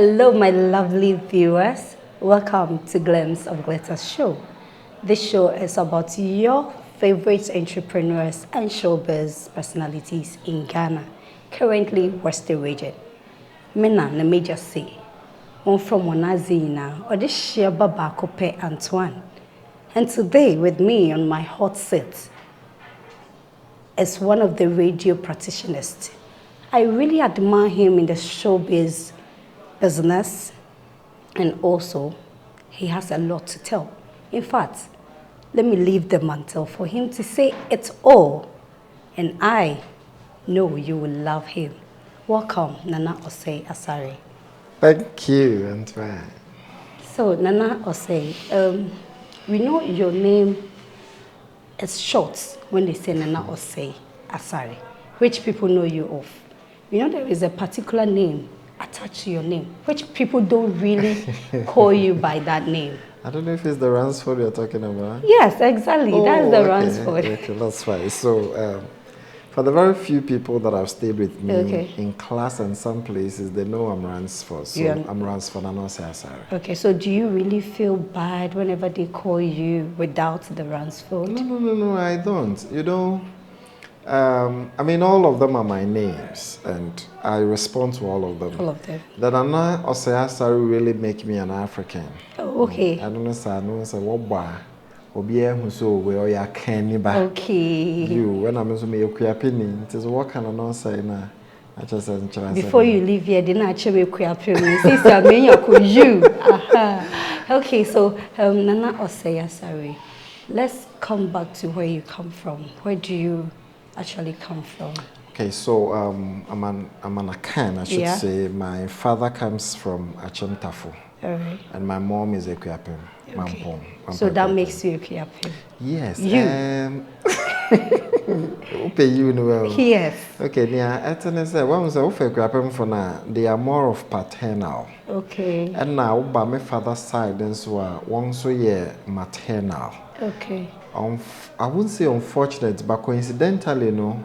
Hello, my lovely viewers. Welcome to Glimpse of Glitter Show. This show is about your favorite entrepreneurs and showbiz personalities in Ghana, currently Western region. Mena na major say, one from Wanazina or this share Baba Kope Antoine. And today with me on my hot seat is one of the radio practitioners. I really admire him in the showbiz business, and also he has a lot to tell. In fact, let me leave the mantle for him to say it all, and I know you will love him. Welcome, Nana OSEI ASARE. Thank you, Antoine. So, Nana OSEI, we know your name is short when they say Nana OSEI ASARE, which people know you of. You know there is a particular name attached to your name, which people don't really call you by that name. I don't know if it's the Ransford you're talking about. Yes, exactly. That's the Ransford. Okay, that's fine. So, for the very few people that have stayed with me in class and some places, they know I'm Ransford. So I'm Ransford and not ASARE. Okay, so do you really feel bad whenever they call you without the Ransford? No, I don't. You know, I mean, all of them are my names, and I respond to all of them. All of them. The Nana OSEI ASARE really make me an African. Oh, okay. I don't know, what bar. Okay. You, when I'm also me penny, it is what kind of nonsense now. I just said, before you leave here, didn't actually sister, you. Okay, so Nana OSEI ASARE, let's come back to where you come from. Where do you actually come from? Okay, so I'm an Akan, I should say. My father comes from Achemtafo. All right. And my mom is a Kuyapim. Okay. So that makes you a Kuyapim. Yes. You. Okay, you know. Yes. Okay, they are more of paternal. Okay. And now by my father's side, then so one so maternal. Okay. I wouldn't say unfortunate, but coincidentally, no.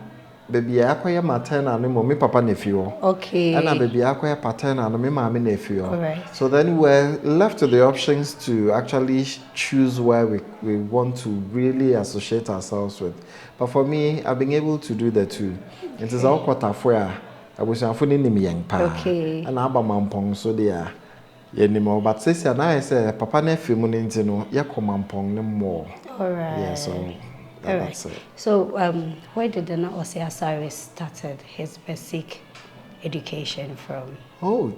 Baby, I acquire maternal, no, me papa nephew. Okay. And baby, I acquire paternal, no, me mommy nephew. All right. So then we're left to the options to actually choose where we want to really associate ourselves with. But for me, I've been able to do the two. It is all quarter for I was a funny name young pa. Okay. And Abba Mampong, so they are. Anymore, but since I say Papa nephew Munintino, Yakomampong no more. All right. Yeah, so that's it. So where did Nana OSEI ASARE started his basic education from? Oh,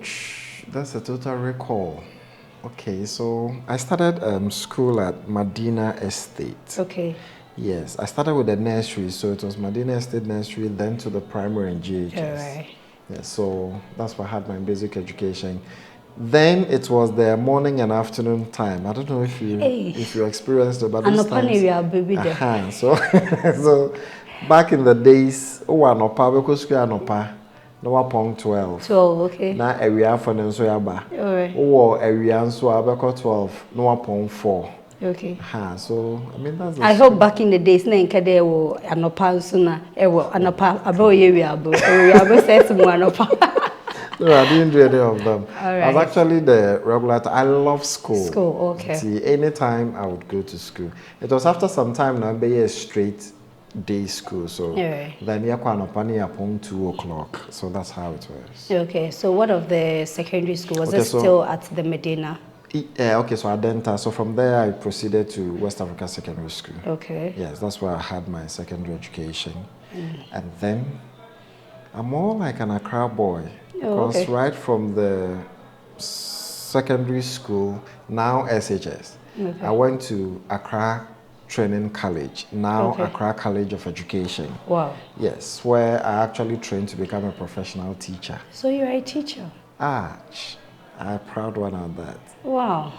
that's a total recall. Okay, so I started school at Medina Estate. Okay. Yes, I started with the nursery, so it was Medina Estate Nursery, then to the primary and GHS. All right. Yeah, so that's where I had my basic education. Then it was the morning and afternoon time. I don't know if you experienced it, but those times. So back in the days, because no 12. 12, okay. Now area for them so yaba. Alright. Area so about 12, no 4. Okay. So I mean that's. I hope back in the days, na nkade wo anopa suna ewo anopa abo yewi abo says mo anopa. No, I didn't do any of them. Right. I was actually the regular. I love school. School, okay. See, anytime I would go to school. It was after some time now, be a straight day school. So then you can upon 2 o'clock. So that's how it was. Okay. So what of the secondary school? Was it still at the Medina? Okay, so I didn't. So from there, I proceeded to West Africa Secondary School. Okay. Yes, that's where I had my secondary education. And then I'm more like an Accra boy. Because right from the secondary school, now SHS, I went to Accra Training College, now Accra College of Education. Wow. Yes, where I actually trained to become a professional teacher. So you're a teacher? I'm a proud one on that. Wow.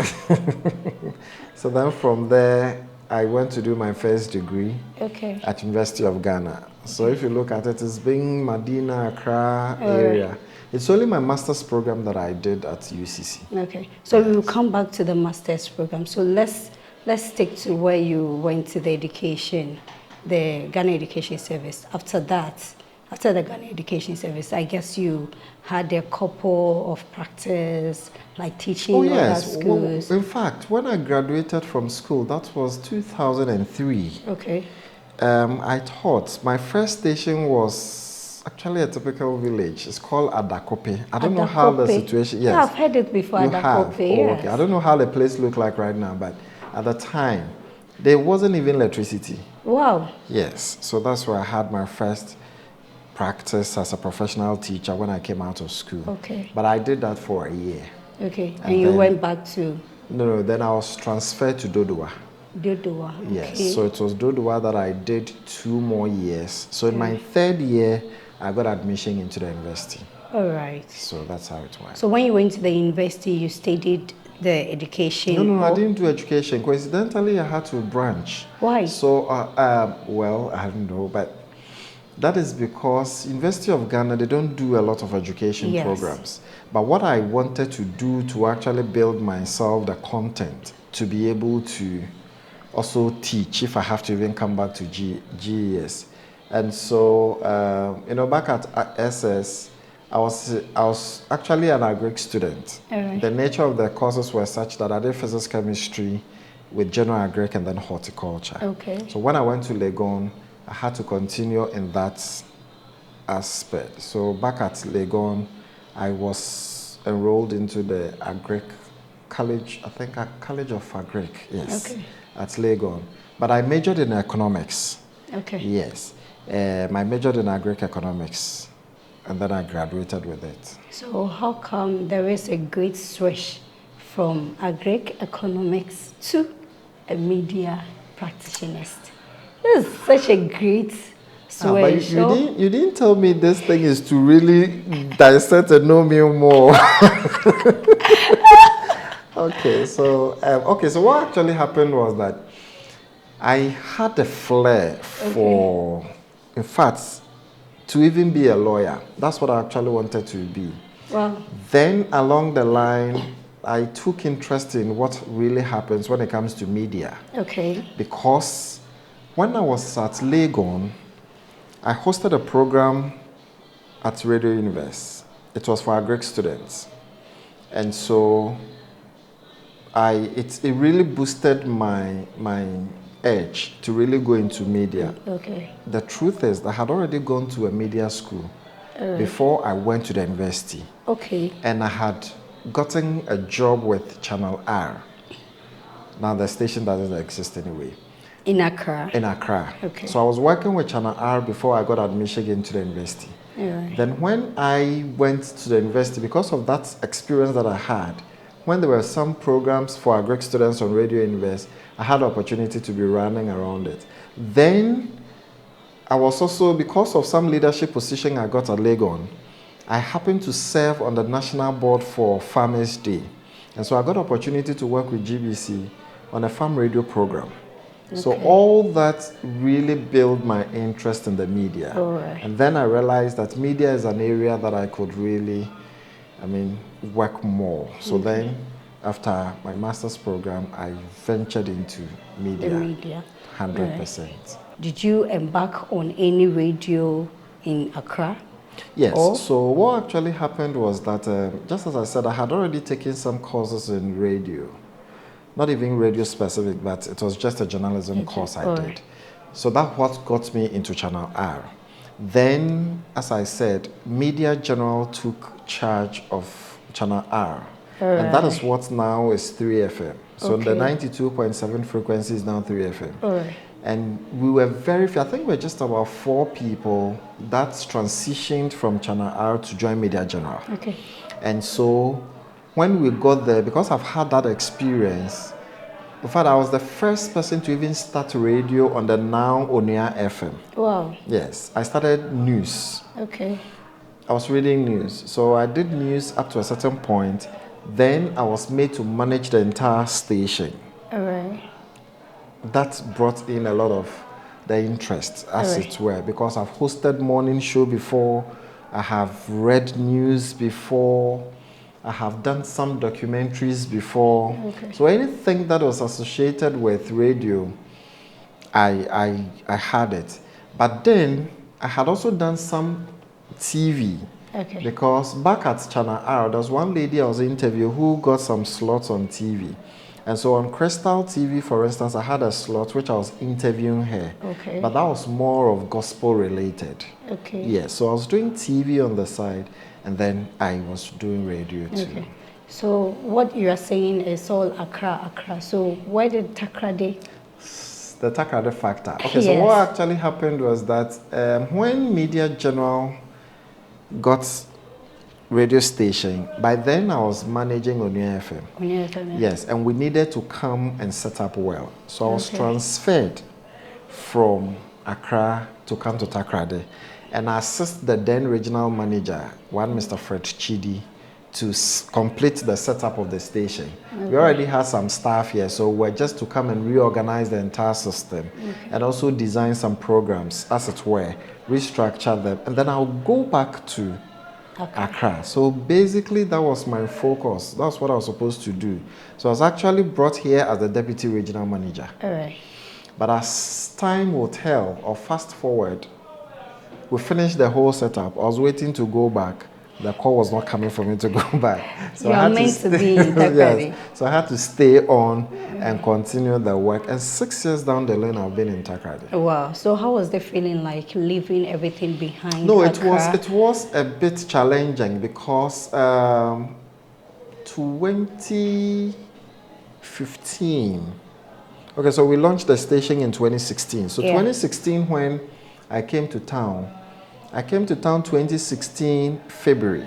So then from there, I went to do my first degree at University of Ghana. So if you look at it, it's being Medina, Accra area. It's only my master's program that I did at UCC. Okay. So we will come back to the master's program. So let's stick to where you went to the education, the Ghana Education Service. After that, after the Ghana Education Service, I guess you had a couple of practice, like teaching Oh, other yes. schools. In fact, when I graduated from school, that was 2003. Okay. I taught. My first station was actually a typical village. It's called Adakope. I don't know how the situation. Yes, Yeah, I've heard it before. you Adakope, have. yes. Oh, okay. I don't know how the place looked like right now, but at the time, there wasn't even electricity. Wow. Yes, so that's where I had my first practice as a professional teacher when I came out of school. Okay. But I did that for a year. Okay, and you went back to? No, then I was transferred to Dodowa. Dodowa, okay. Yes, so it was Dodowa that I did 2 more years. So in my 3rd year, I got admission into the university. All right. So that's how it went. So when you went to the university, you studied the education? No, I didn't do education. Coincidentally, I had to branch. Why? So, well, I don't know, but that is because University of Ghana, they don't do a lot of education programs. But what I wanted to do to actually build myself the content to be able to also teach if I have to even come back to GES. And so, back at SS, I was actually an agric student. Right. The nature of the courses were such that I did physics, chemistry with general agric and then horticulture. Okay. So when I went to Legon, I had to continue in that aspect. So back at Legon, I was enrolled into the agric college, I think a college of agric, yes, at Legon. But I majored in economics. Okay. Yes. I majored in agric economics, and then I graduated with it. So how come there is a great switch from agric economics to a media practitionist? This is such a great switch. But you didn't tell me this thing is to really dissect and know me more. So what actually happened was that I had a flair for, in fact, to even be a lawyer. That's what I actually wanted to be. Wow. Then along the line, I took interest in what really happens when it comes to media. Okay. Because when I was at Legon, I hosted a program at Radio Universe. It was for agric students. And so it really boosted my edge to really go into media. Okay. The truth is that I had already gone to a media school before I went to the university. Okay. And I had gotten a job with Channel R. Now the station doesn't exist anyway. In Accra? In Accra. Okay. So I was working with Channel R before I got admission into the university. Right. Then when I went to the university, because of that experience that I had, when there were some programs for agric students on Radio Universe, I had the opportunity to be running around it. Then I was also, because of some leadership position I got at Legon, I happened to serve on the national board for Farmers Day. And so I got opportunity to work with GBC on a farm radio program. Okay. So all that really built my interest in the media. Right. And then I realized that media is an area that I could really, work more. So then after my master's program, I ventured into media. The media. 100%. Right. Did you embark on any radio in Accra? Yes. So what actually happened was that, just as I said, I had already taken some courses in radio. Not even radio specific, but it was just a journalism course I did. So that's what got me into Channel R. Then, as I said, Media General took charge of Channel R. And that is what now is 3FM. So the 92.7 frequency is now 3FM. And we were very few, I think we're just about 4 people that's transitioned from Channel R to join Media General. Okay. And so when we got there, because I've had that experience, in fact, I was the first person to even start radio on the now Onia FM. Wow. Yes, I started news. Okay. I was reading news. So I did news up to a certain point. Then I was made to manage the entire station. All right. That brought in a lot of the interest, as it were, because I've hosted morning show before, I have read news before, I have done some documentaries before. Okay. So anything that was associated with radio, I had it. But then I had also done some TV. Okay. Because back at Channel R, there was one lady I was interviewing who got some slots on TV. And so on Crystal TV, for instance, I had a slot which I was interviewing her. Okay. But that was more of gospel related. Okay. Yeah, so I was doing TV on the side, and then I was doing radio too. Okay. So what you are saying is all Accra. So where did Takrade? The Takrade factor. Okay, Yes. so what actually happened was that when Media General got radio station, by then I was managing Onua FM. Onua FM. Yeah. Yes, and we needed to come and set up well. So I was transferred from Accra to come to Takrade and assist the then regional manager, one Mr. Fred Chidi, to complete the setup of the station. Okay. We already had some staff here, so we're just to come and reorganize the entire system and also design some programs, as it were, restructure them, and then I'll go back to Accra. So basically that was my focus. That's what I was supposed to do. So I was actually brought here as the deputy regional manager. All right. But as time will tell, or fast forward, we finished the whole setup. I was waiting to go back. The call was not coming for me to go back. So you are meant to be in Takrade. Yes. So I had to stay on and continue the work. And 6 years down the line, I've been in Takrade. Wow. So how was the feeling like leaving everything behind? No, Accra? it was a bit challenging because 2015. Okay, so we launched the station in 2016. So 2016, when I came to town 2016 February.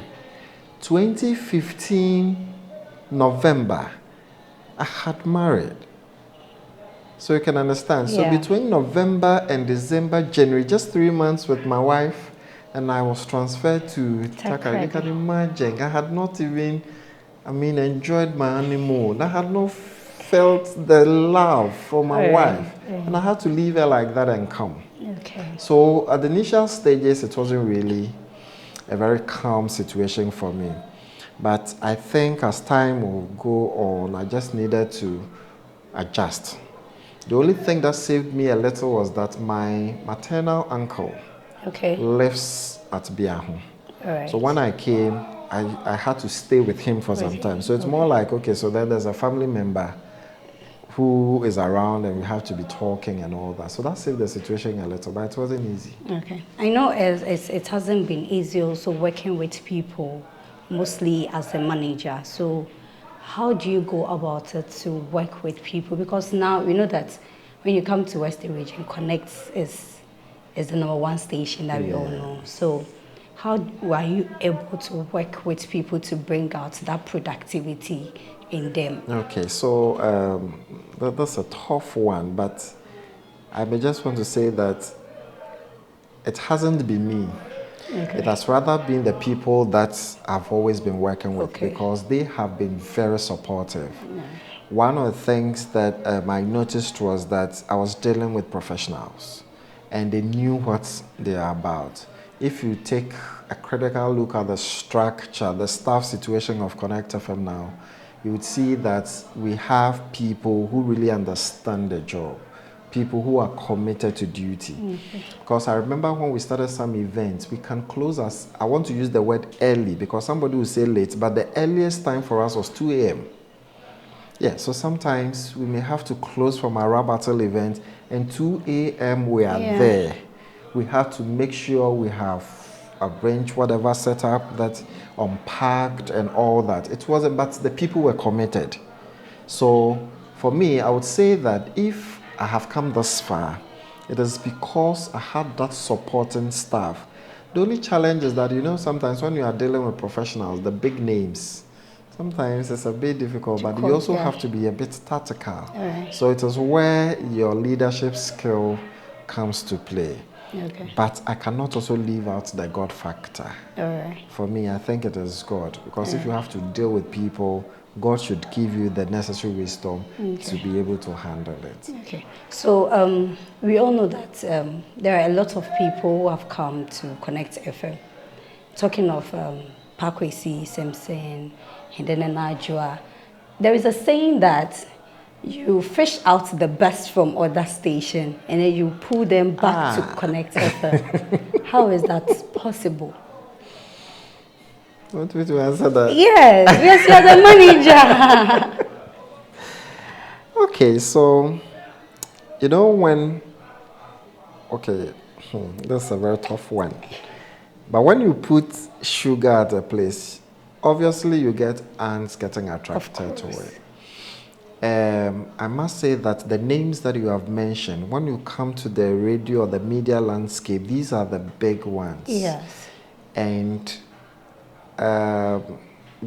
2015 November, I had married. So you can understand. So between November and December, January, just 3 months with my wife, and I was transferred to Takrade. You can imagine, I had not even, enjoyed my honeymoon. I had not felt the love for my wife. And I had to leave her like that and come. Okay. So at the initial stages, it wasn't really a very calm situation for me. But I think as time will go on, I just needed to adjust. The only thing that saved me a little was that my maternal uncle lives at Biahu. So when I came, I had to stay with him for some time. So it's more like, okay, so then there's a family member who is around and we have to be talking and all that. So that saved the situation a little, but it wasn't easy. Okay. I know it hasn't been easy also working with people, mostly as a manager. So how do you go about it to work with people? Because now you know that when you come to Western Region, Connect is the #1 station that we all know. So how were you able to work with people to bring out that productivity in them? Okay, so that's a tough one, but I may just want to say that it hasn't been me. It has rather been the people that I've always been working with because they have been very supportive. One of the things that I noticed was that I was dealing with professionals and they knew what they are about. If you take a critical look at the structure, the staff situation of Connect FM now, you would see that we have people who really understand the job, people who are committed to duty. Because I remember when we started some events, we can close as, I want to use the word early because somebody will say late, but the earliest time for us was 2 a.m. Yeah, so sometimes we may have to close from our rap battle event and 2 a.m. we are there. We have to make sure we have arranged whatever setup that unpacked and all that. It wasn't, but the people were committed. So for me, I would say that if I have come this far, it is because I had that supporting staff. The only challenge is that, you know, sometimes when you are dealing with professionals, the big names, sometimes it's a bit difficult, but you also have to be a bit tactical. So it is where your leadership skill comes to play. But I cannot also leave out the God factor. For me, I think it is God. Because if you have to deal with people, God should give you the necessary wisdom to be able to handle it. So we all know that there are a lot of people who have come to Connect FM. Talking of Pakwesi, Simpson, Hidden and Najwa, there is a saying that you fish out the best from other station and then you pull them back to Connect FM. How is that possible? Want me to answer that? Yes, you're the manager. Okay, so, when, okay, that's a very tough one. But when you put sugar at a place, obviously you get ants getting attracted to it. I must say that the names that you have mentioned, when you come to the radio or the media landscape, these are the big ones. Yes. And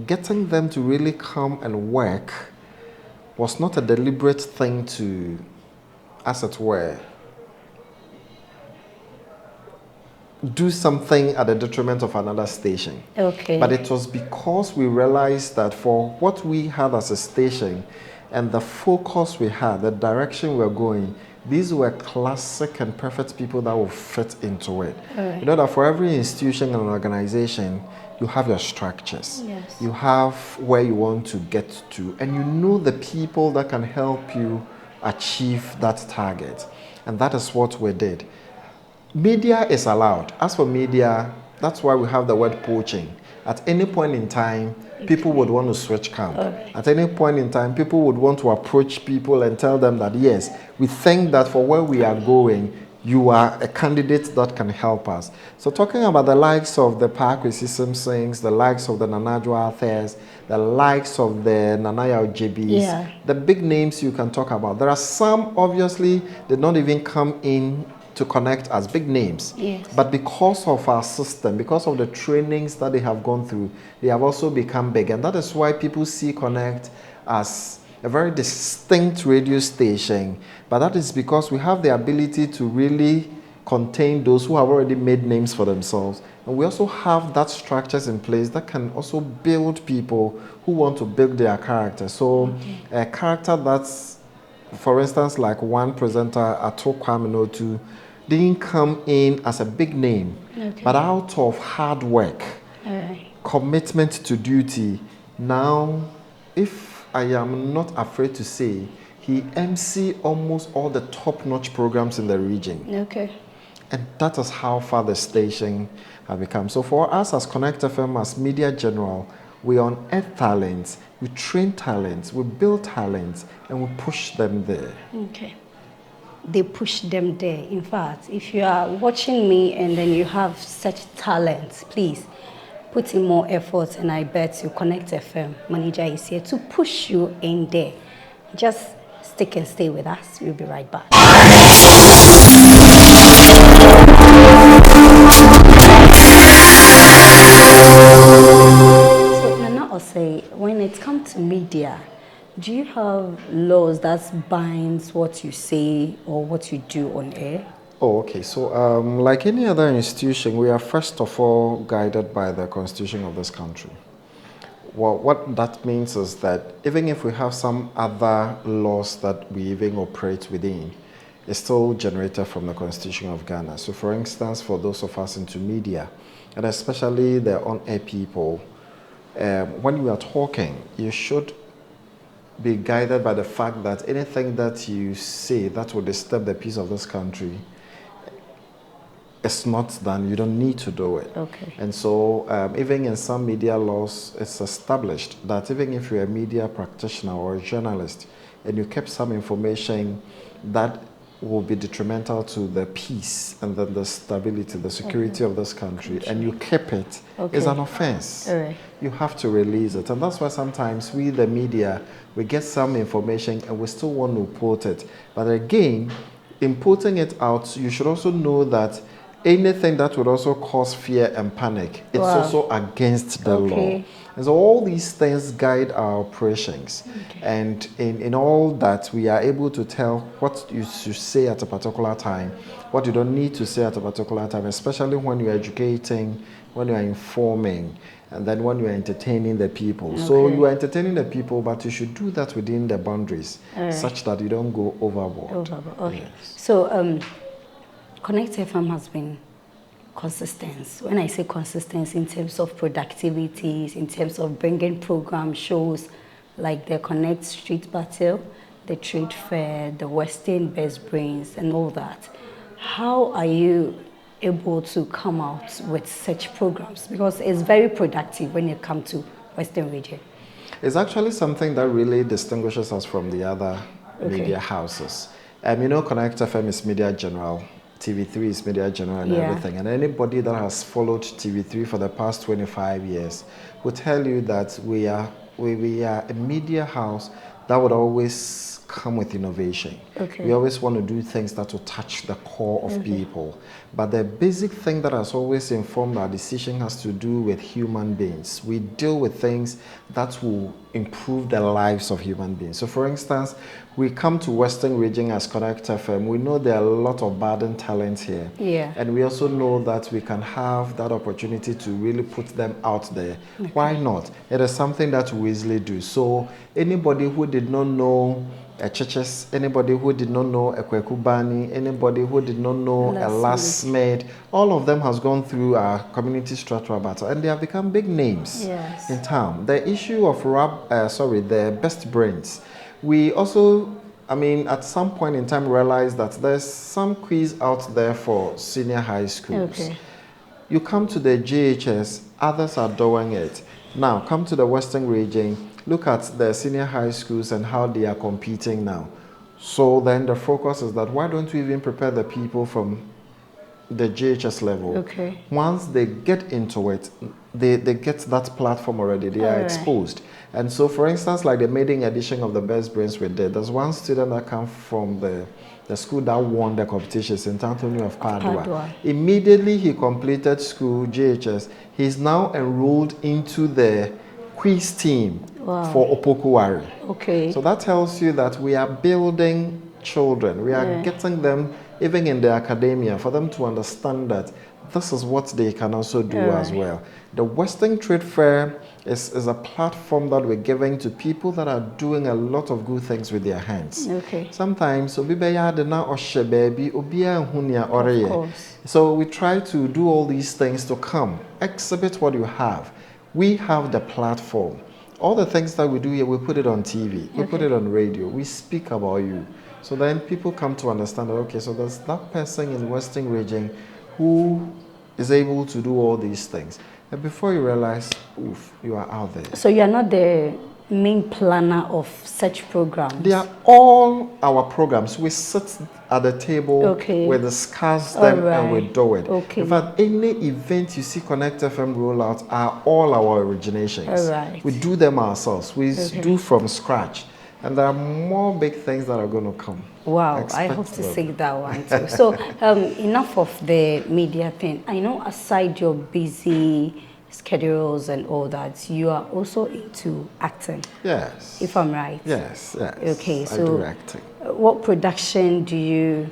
getting them to really come and work was not a deliberate thing to, as it were, do something at the detriment of another station. Okay. But it was because we realized that for what we had as a station and the focus we had, the direction we were going, these were classic and perfect people that would fit into it. Right. You know that for every institution and organization, you have your structures. Yes. You have where you want to get to, and you know the people that can help you achieve that target. And that is what we did. Media is allowed. As for media, that's why we have the word poaching. At any point in time, people would want to switch camp. Okay. At any point in time, people would want to approach people and tell them that, yes, we think that for where we are going, you are a candidate that can help us. So talking about the likes of the Parkwesi Simpsons, the likes of the Nanajwa Athers, the likes of the Nanaya Ojebis, the big names you can talk about. There are some, obviously, did not even come in to connect as big names. Yes. But because of our system, because of the trainings that they have gone through, they have also become big. And that is why people see Connect as a very distinct radio station. But that is because we have the ability to really contain those who have already made names for themselves. And we also have that structures in place that can also build people who want to build their character. So a character that's, for instance, like one presenter, Ato Kwaminotu, didn't come in as a big name, but out of hard work, commitment to duty. Now, if I am not afraid to say, he MC almost all the top-notch programs in the region. Okay. And that is how far the station has become. So for us as Connect FM, as Media General, we unearth talents, we train talents, we build talents, and we push them there. Okay. They push them there. In fact, if you are watching me and then you have such talents, please put in more effort, and I bet you Connect FM manager is here to push you in there. Just stick and stay with us. We'll be right back. So, Nana Osei, when it comes to media, do you have laws that binds what you say or what you do on air? Oh, okay. So, like any other institution, we are first of all guided by the Constitution of this country. Well, what that means is that even if we have some other laws that we even operate within, it's still generated from the Constitution of Ghana. So, for instance, for those of us into media, and especially the on-air people, when you are talking, you should be guided by the fact that anything that you say that will disturb the peace of this country, it's not done. You don't need to do it. Okay. And so even in some media laws, it's established that even if you're a media practitioner or a journalist and you kept some information that will be detrimental to the peace and then the stability, the security of this country, and you keep it, it's an offense. Right. You have to release it. And that's why sometimes we, the media, we get some information and we still want to put it. But again, in putting it out, you should also know that anything that would also cause fear and panic, it's also against the law. And so all these things guide our operations. And in all that, we are able to tell what you should say at a particular time, what you don't need to say at a particular time, especially when you're educating, when you're informing, and then when you're entertaining the people. So you are entertaining the people, but you should do that within the boundaries, such that you don't go overboard. Okay. Yes. So Connect FM has been consistent. When I say consistent, in terms of productivities, in terms of bringing program shows like the Connect Street Battle, the Trade Fair, the Western Best Brains, and all that. How are you able to come out with such programs? Because it's very productive when it comes to Western region. It's actually something that really distinguishes us from the other media houses. You know, Connect FM is media general, TV3 is media general and everything. And anybody that has followed TV3 for the past 25 years will tell you that we are a media house that would always come with innovation. We always want to do things that will touch the core of people. But the basic thing that has always informed our decision has to do with human beings. We deal with things that will improve the lives of human beings. So for instance, we come to Western Region as Connect FM. We know there are a lot of budding talents here. And we also know that we can have that opportunity to really put them out there. Why not? It is something that we easily do. So anybody who did not know churches, anybody who did not know a Kwekubani, anybody who did not know a last made, all of them has gone through our community structural battle and they have become big names in town. The issue of the best brains, we also, I mean, at some point in time realized that there's some quiz out there for senior high schools. You come to the JHS, others are doing it. Now, come to the Western region, look at the senior high schools and how they are competing now. So then the focus is that why don't we even prepare the people from the JHS level? Once they get into it, they get that platform already, they are exposed. And so for instance, like the maiden edition of the Best Brains we did, there's one student that comes from the school that won the competition, St. Anthony of Padua. Immediately he completed school, JHS, he's now enrolled into the quiz team for Opokuwari. So that tells you that we are building children. We are getting them, even in the academia, for them to understand that this is what they can also do as well. The Western Trade Fair is a platform that we're giving to people that are doing a lot of good things with their hands. Sometimes, so we try to do all these things to come, exhibit what you have. We have the platform. All the things that we do here, we put it on TV, we put it on radio, we speak about you. So then people come to understand that, okay, so there's that person in the Western region who is able to do all these things. And before you realize, oof, you are out there. So you are not the main planner of such programs? They are all our programs. We sit at the table, we discuss them, and we do it. In fact, any event you see Connect FM roll out are all our originations. We do them ourselves. We do from scratch. And there are more big things that are going to come. Wow, I hope to see that one too. So enough of the media thing. I know aside your busy schedules and all that, you are also into acting. Yes. If I'm right. Yes, yes. Okay, so I do acting. What production do you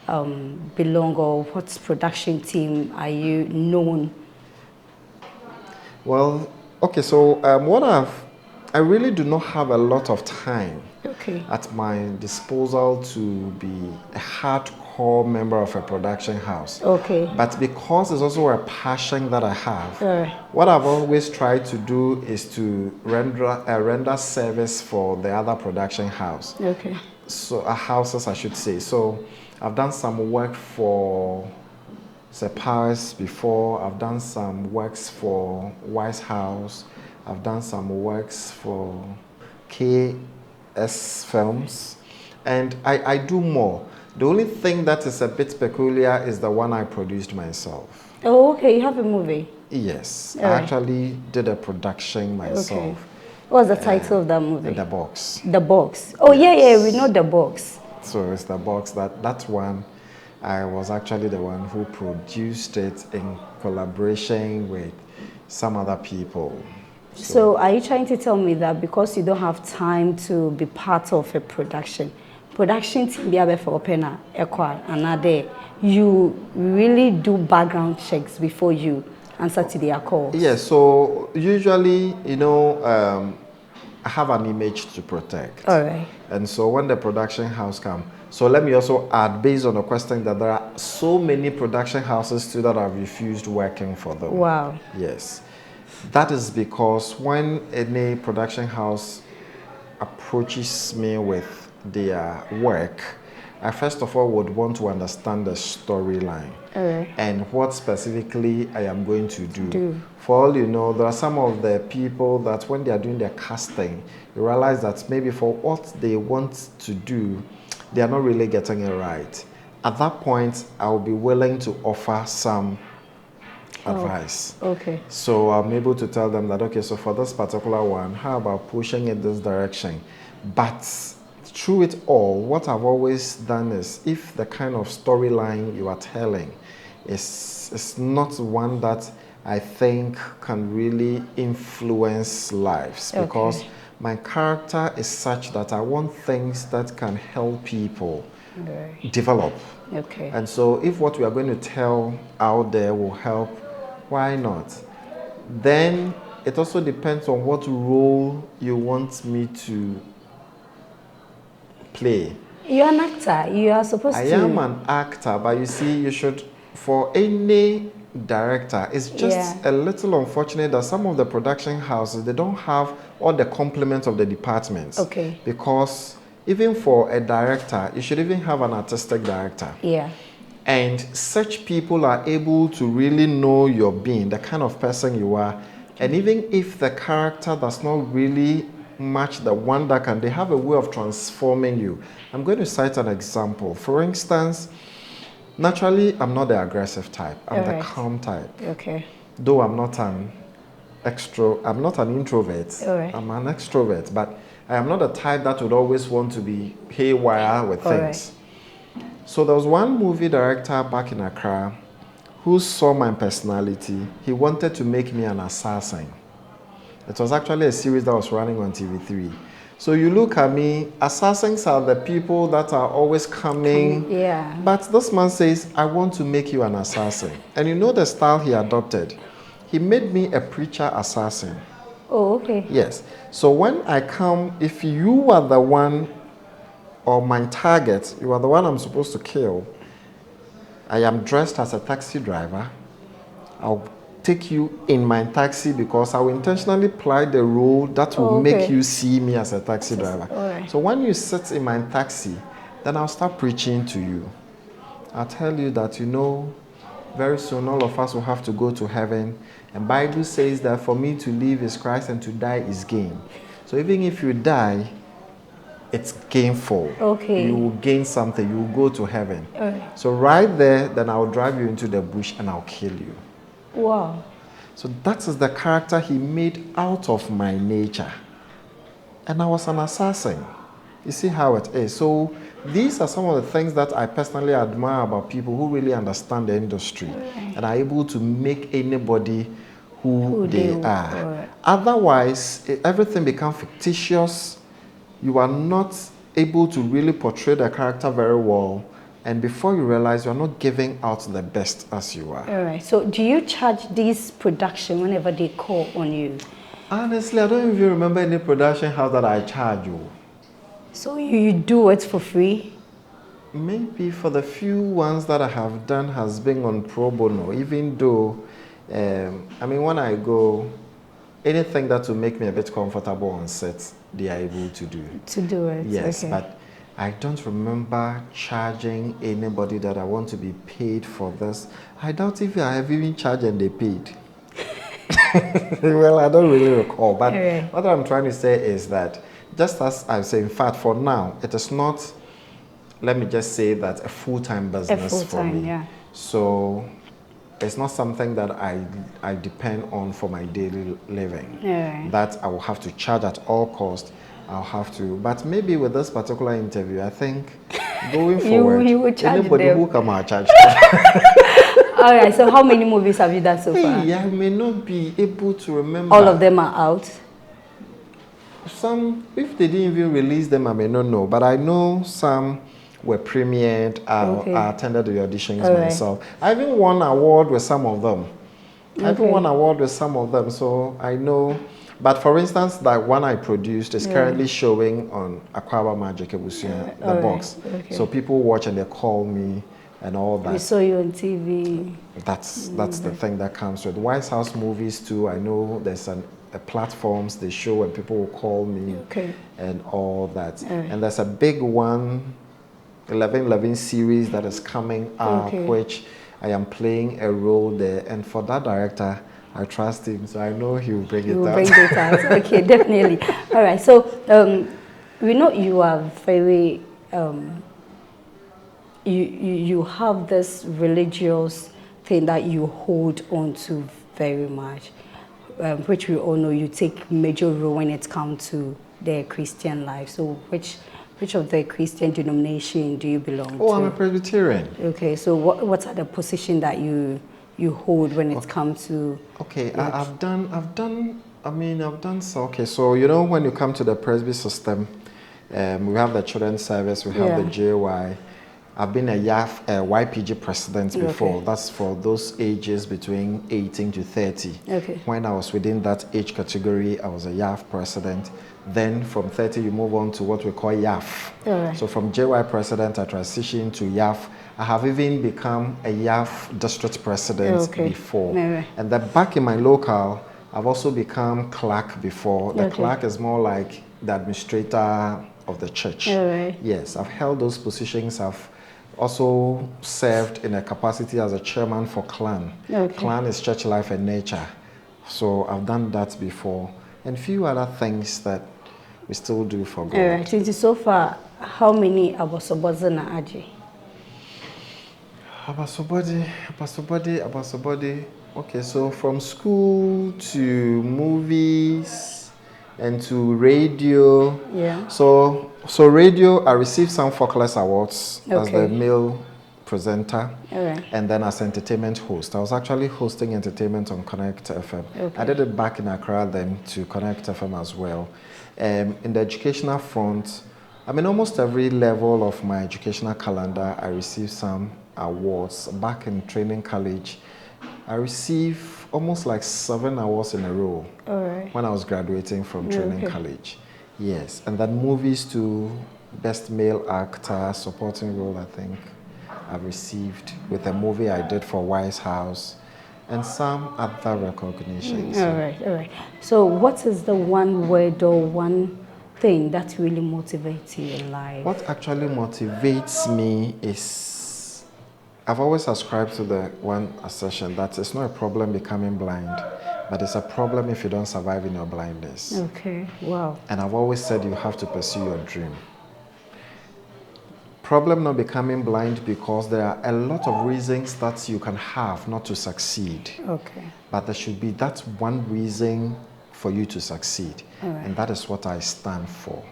belong, or what production team are you known? Well, okay, so I really do not have a lot of time at my disposal to be a hardcore member of a production house. But because it's also a passion that I have, what I've always tried to do is to render service for the other production house. So houses, I should say. So I've done some work for Paris before. I've done some works for Wise House. I've done some works for KS Films, and I do more. The only thing that is a bit peculiar is the one I produced myself. Oh, okay, you have a movie? Yes, I actually did a production myself. What's the title of that movie? The Box. The Box. Oh, yes. We know The Box. So it's The Box. That one, I was actually the one who produced it in collaboration with some other people. So are you trying to tell me that because you don't have time to be part of a production team be for opener another, you really do background checks before you answer to their calls? Yes, so usually, you know, I have an image to protect. And so when the production house comes, so let me also add, based on the question, that there are so many production houses too that have refused working for them. Wow. Yes. That is because when any production house approaches me with their work, I first of all would want to understand the storyline and what specifically I am going to do. For all you know, there are some of the people that when they are doing their casting, you realize that maybe for what they want to do, they are not really getting it right. At that point, I will be willing to offer some advice. Okay. So I'm able to tell them that, okay, so for this particular one, how about pushing it this direction? But through it all, what I've always done is, if the kind of storyline you are telling is not one that I think can really influence lives, because my character is such that I want things that can help people develop. Okay. And so if what we are going to tell out there will help, why not? Then it also depends on what role you want me to play. You're an actor. You are supposed to... I am an actor, but you see, you should, for any director, it's just a little unfortunate that some of the production houses, they don't have all the complements of the departments. Okay. Because even for a director, you should even have an artistic director. Yeah. And such people are able to really know your being, the kind of person you are. And even if the character does not really match the one that can, they have a way of transforming you. I'm going to cite an example. For instance, naturally, I'm not the aggressive type. I'm the calm type. Okay. Though I'm not an introvert. I'm an extrovert, but I am not the type that would always want to be haywire with things. So there was one movie director back in Accra who saw my personality. He wanted to make me an assassin. It was actually a series that was running on TV3. So you look at me, assassins are the people that are always coming. Yeah. But this man says, I want to make you an assassin. And you know the style he adopted? He made me a preacher assassin. Oh, okay. Yes. So when I come, if you are the one, or my target, you are the one I'm supposed to kill, I am dressed as a taxi driver. I'll take you in my taxi because I will intentionally play the role that will make you see me as a taxi driver. So when you sit in my taxi, then I'll start preaching to you. I'll tell you that, you know, very soon all of us will have to go to heaven. And Bible says that for me to live is Christ and to die is gain. So even if you die, it's gainful. Okay. You will gain something. You will go to heaven. So right there, then I'll drive you into the bush and I'll kill you. Wow. So that is the character he made out of my nature. And I was an assassin. You see how it is. So these are some of the things that I personally admire about people who really understand the industry and are able to make anybody who they are. Otherwise, everything becomes fictitious. You are not able to really portray the character very well, and before you realize, you're not giving out the best as you are. All right. So do you charge this production whenever they call on you? Honestly, I don't even remember any production house that I charge you. So you do it for free? Maybe for the few ones that I have done has been on pro bono, even though, I mean, when I go, anything that will make me a bit comfortable on set, they are able to do. To do it, yes, but I don't remember charging anybody that I want to be paid for this. I doubt if I have even charged and they paid. Well, I don't really recall, but what I'm trying to say is that, just as I say, in fact, for now, it is not, let me just say that, a full-time business for me. Yeah. So it's not something that I depend on for my daily living. That I will have to charge at all costs. I'll have to, but maybe with this particular interview, I think going forward, you will charge anybody them. who come out charge. All right. So how many movies have you done so far? I may not be able to remember. All of them are out. Some, if they didn't even release them, I may not know. But I know some were premiered. I attended the auditions myself. I even won an award with some of them. I even won an award with some of them, so I know. But for instance, that one I produced is currently showing on Aquaba Magic Ebusia, the box. So people watch and they call me and all that. We saw you on TV. That's the thing that comes with White House movies too. I know there's a platforms they show and people will call me and all that. And there's a big one 11 series that is coming up, which I am playing a role there. And for that director, I trust him, so I know he will bring it out. Bring it out. Okay, definitely. All right. So we know you are very you have this religious thing that you hold on to very much, which we all know you take major role when it comes to the Christian life. So which of the Christian denomination do you belong to? Oh, I'm a Presbyterian. Okay, so what are the position that you hold when it comes to? Okay, I've done so. Okay, so you know when you come to the Presby system, we have the children's service, we have the JY. I've been a YPG president before. That's for those ages between 18 to 30. Okay. When I was within that age category, I was a YAF president. Then from 30, you move on to what we call YAF. Right. So from JY president, I transitioned to YAF. I have even become a YAF district president before. Right. And then back in my local, I've also become clerk before. The clerk is more like the administrator of the church. Right. Yes, I've held those positions. I've also served in a capacity as a chairman for CLAN. CLAN is Church Life and Nature. So I've done that before. And a few other things that we still do for God. All right. So far, how many abosobozi na aji? Abasobody. Okay, so from school to movies and to radio. Yeah. So radio, I received some Folkless Awards as the male presenter, and then as entertainment host. I was actually hosting entertainment on Connect FM. I did it back in Accra then to Connect FM as well. In the educational front, I mean, almost every level of my educational calendar, I received some awards. Back in training college, I received almost like 7 awards in a row when I was graduating from training college. Yes, and then movies to Best Male Actor, Supporting Role, I think I've received with a movie I did for Wise House, and some other recognitions. All right. So what is the one word or one thing that really motivates you in life? What actually motivates me is, I've always ascribed to the one assertion that it's not a problem becoming blind, but it's a problem if you don't survive in your blindness. Okay, wow. And I've always said you have to pursue your dream. Problem not becoming blind because there are a lot of reasons that you can have not to succeed. Okay. But there should be that one reason for you to succeed. And that is what I stand for.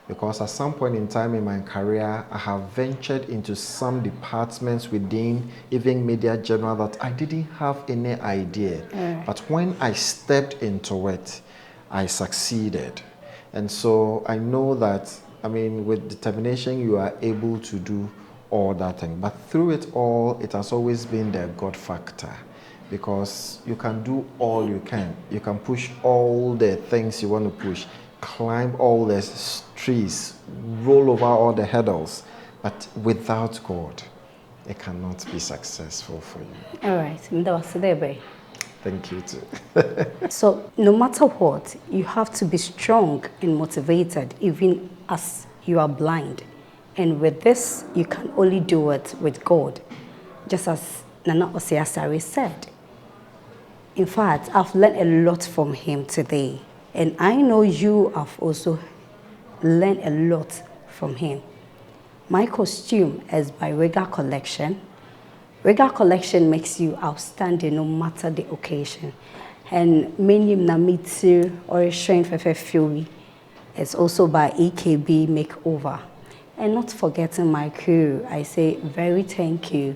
Because at some point in time in my career, I have ventured into some departments within even Media General that I didn't have any idea. But when I stepped into it, I succeeded. And so I know that, I mean, with determination, you are able to do all that thing. But through it all, it has always been the God factor. Because you can do all you can. You can push all the things you want to push, climb all the trees, roll over all the hurdles. But without God, it cannot be successful for you. All right. Thank you too. So no matter what, you have to be strong and motivated even as you are blind. And with this, you can only do it with God. Just as Nana ASARE said. In fact, I've learned a lot from him today. And I know you have also learned a lot from him. My costume is by Regal Collection. Regal Collection makes you outstanding no matter the occasion. And many Namitsu or Shrine Fefe Fury is also by EKB Makeover. And not forgetting my crew, I say very thank you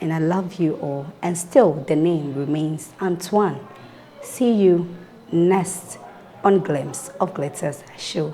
and I love you all. And still the name remains Antoine. See you next on Glimpse of Glitters show.